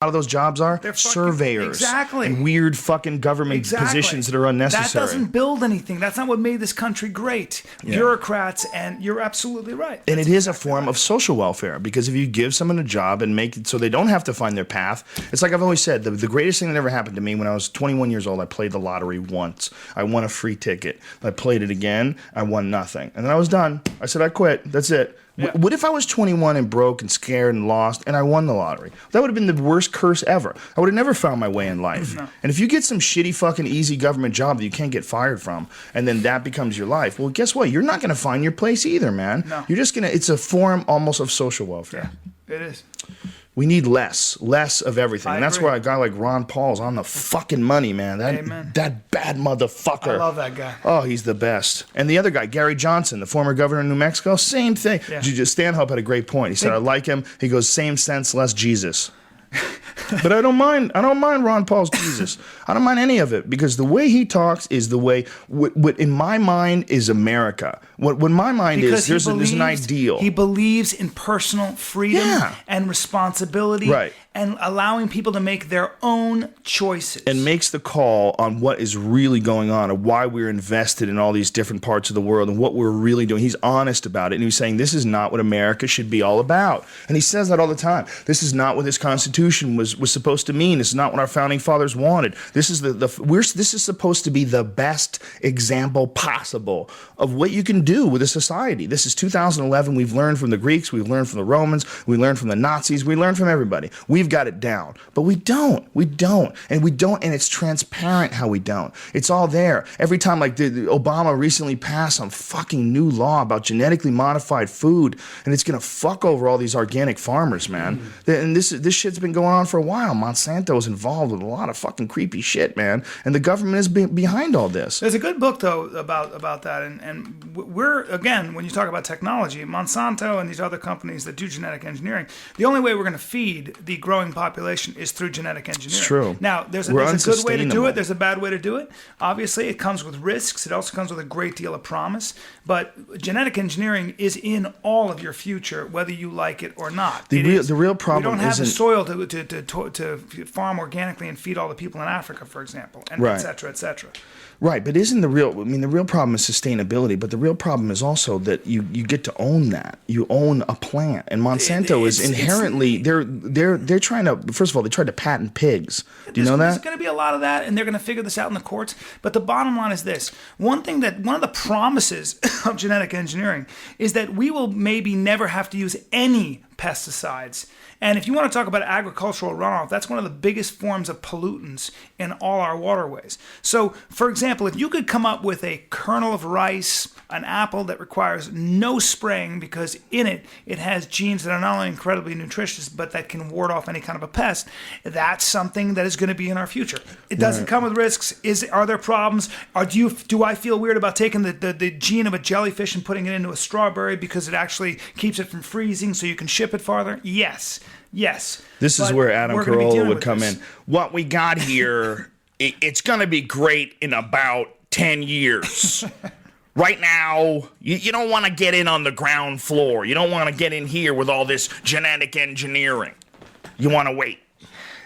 lot of those jobs are? They're fucking, surveyors. Exactly. And weird fucking government positions that are unnecessary. That doesn't build anything. That's not what made this country great. Yeah. Bureaucrats, and you're absolutely right. And it is a form of social welfare, because if you give someone a job and make it so they don't have to find their path, it's like I've always said, the greatest thing that ever happened to me when I was 21 years old, I played the lottery once. I won a free ticket. I played it again. I won nothing. And then I was done. I said, I quit. That's it. Yeah. What if I was 21 and broke and scared and lost and I won the lottery? That would have been the worst curse ever. I would have never found my way in life. No. And if you get some shitty fucking easy government job that you can't get fired from, and then that becomes your life, well, guess what? You're not going to find your place either, man. No. You're just going to, it's a form almost of social welfare. Yeah, it is. We need less of everything. And that's why a guy like Ron Paul is on the fucking money, man. That bad motherfucker. I love that guy. Oh, he's the best. And the other guy, Gary Johnson, the former governor of New Mexico, same thing. Yeah. Stanhope had a great point. He said, I like him. He goes, same sense, less Jesus. But I don't mind Ron Paul's Jesus. I don't mind any of it, because the way he talks is the way what in my mind is America. What my mind is, there's an ideal. He believes in personal freedom and responsibility, and allowing people to make their own choices. And makes the call on what is really going on and why we're invested in all these different parts of the world and what we're really doing. He's honest about it, and he's saying this is not what America should be all about. And he says that all the time. This is not what this Constitution was supposed to mean. This is not what our founding fathers wanted. This is this is supposed to be the best example possible of what you can do with a society. This is 2011. We've learned from the Greeks. We've learned from the Romans. We learned from the Nazis. We learned from everybody. We've got it down. But we don't. And it's transparent how we don't. It's all there. Every time, like Obama recently passed some fucking new law about genetically modified food, and it's going to fuck over all these organic farmers, man. And this shit's been going on for a while. Monsanto is involved with a lot of fucking creepy shit, man. And the government is behind all this. There's a good book, though, about that. And we're, again, when you talk about technology, Monsanto and these other companies that do genetic engineering, the only way we're going to feed the growing population is through genetic engineering. It's true. Now, there's a good way to do it. There's a bad way to do it. Obviously, it comes with risks. It also comes with a great deal of promise. But genetic engineering is in all of your future, whether you like it or not. The real problem we don't have the soil to farm organically and feed all the people in Africa, for example, and et cetera, et cetera. Right, but the real problem is sustainability, but the real problem is also that you get to own that. You own a plant. And Monsanto is inherently, they're trying to, first of all, they tried to patent pigs. Do you know that? There's going to be a lot of that, and they're going to figure this out in the courts. But the bottom line is this. One of the promises of genetic engineering is that we will maybe never have to use any pesticides. And if you want to talk about agricultural runoff, that's one of the biggest forms of pollutants in all our waterways. So, for example, if you could come up with a kernel of rice, an apple that requires no spraying because in it has genes that are not only incredibly nutritious, but that can ward off any kind of a pest, that's something that is going to be in our future. It doesn't come with risks. Are there problems? Do I feel weird about taking the gene of a jellyfish and putting it into a strawberry because it actually keeps it from freezing so you can ship it farther? Yes. This is where Adam Carolla would come in. What we got here, it's going to be great in about 10 years. Right now, you don't want to get in on the ground floor. You don't want to get in here with all this genetic engineering. You want to wait.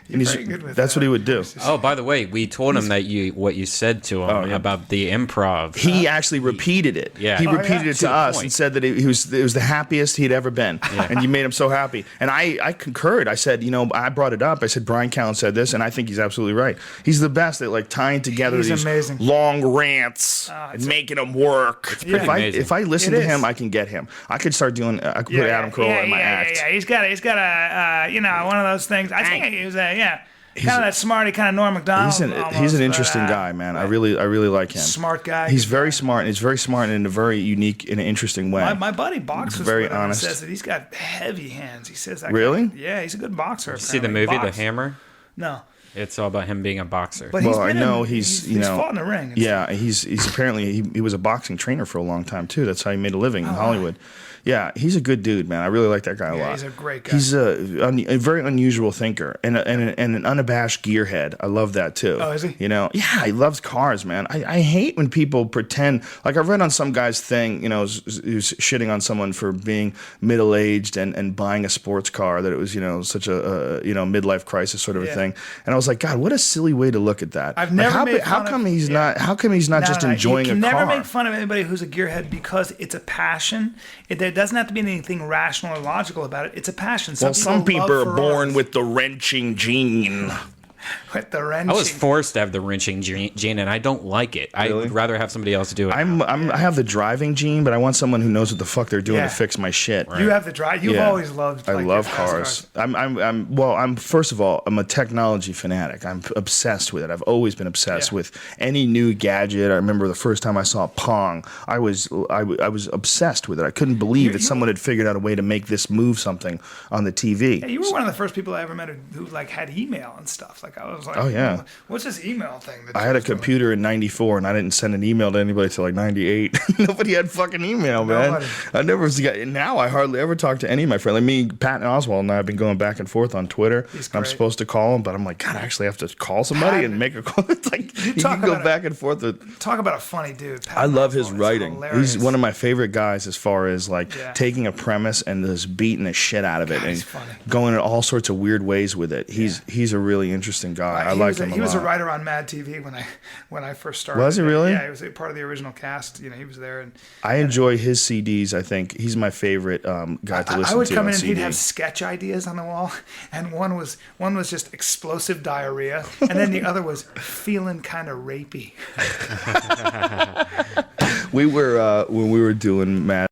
And that's what he would do. Oh, by the way, we told him that what you said to him about the improv. He actually repeated it. Yeah. He repeated it to us and said that it was the happiest he'd ever been. Yeah. And you made him so happy. And I concurred. I said, I brought it up. I said, Bryan Callen said this, and I think he's absolutely right. He's the best at tying together these long rants and making them work. It's pretty amazing. If I listen to him, I can get him. I could start doing. I could put Adam Carolla in my act. Yeah, he's got a one of those things. I think he was kind of that smarty kind of Norm Macdonald. He's an interesting guy, man. I really like him. Smart guy. He's very smart, and he's very smart in a very unique and interesting way. My buddy boxes very honest. Says that he's got heavy hands. He says that. Really? Yeah, he's a good boxer. Did you see the movie The Hammer? No. It's all about him being a boxer. But Well, I know he's you know, fought in the ring. Yeah, he's apparently he was a boxing trainer for a long time too. That's how he made a living in Hollywood. Yeah, he's a good dude, man. I really like that guy a lot. He's a great guy. He's a very unusual thinker and an unabashed gearhead. I love that too. Oh, is he? You know, yeah, he loves cars, man. I hate when people pretend. Like I read on some guy's thing, you know, he was shitting on someone for being middle aged and buying a sports car, that it was, you know, such a midlife crisis sort of a thing. And I was like, God, what a silly way to look at that. I've never made how come he's not just enjoying a car. You can a never car? make fun of anybody who's a gearhead because it's a passion. There doesn't have to be anything rational or logical about it. It's a passion. Some people love are born Ferraris. with the wrenching gene. With the wrenching. I was forced to have the wrenching gene, and I don't like it. I would rather have somebody else do it. I have the driving gene, but I want someone who knows what the fuck they're doing to fix my shit. You have the drive. You've always loved. I like, love fast cars. I'm first of all, I'm a technology fanatic. I'm obsessed with it. I've always been obsessed with any new gadget. I remember the first time I saw Pong. I was obsessed with it. I couldn't believe that someone had figured out a way to make this move something on the TV. Yeah, you were one of the first people I ever met who like had email and stuff. Like I was like, oh yeah, what's this email thing? I had a computer in '94, and I didn't send an email to anybody till like '98. Nobody had fucking email, man. Nobody. I never. Now I hardly ever talk to any of my friends. Like me, Pat and Oswald and I have been going back and forth on Twitter. I'm supposed to call him, but I'm like, God, I actually have to call somebody and make a call. It's like you can go back and forth. Talk about a funny dude. Pat I love his Oswald. writing. He's one of my favorite guys as far as like taking a premise and just beating the shit out of it and going in all sorts of weird ways with it. He's a really interesting guy. I like him a lot. He was a writer on Mad TV when I first started. Was he really? Yeah, he was a part of the original cast. You know, he was there. And I enjoy his CDs. I think he's my favorite guy to listen to. I would come in and CD. he'd have sketch ideas on the wall, and one was just explosive diarrhea, and then the other was feeling kind of rapey. We were when we were doing Mad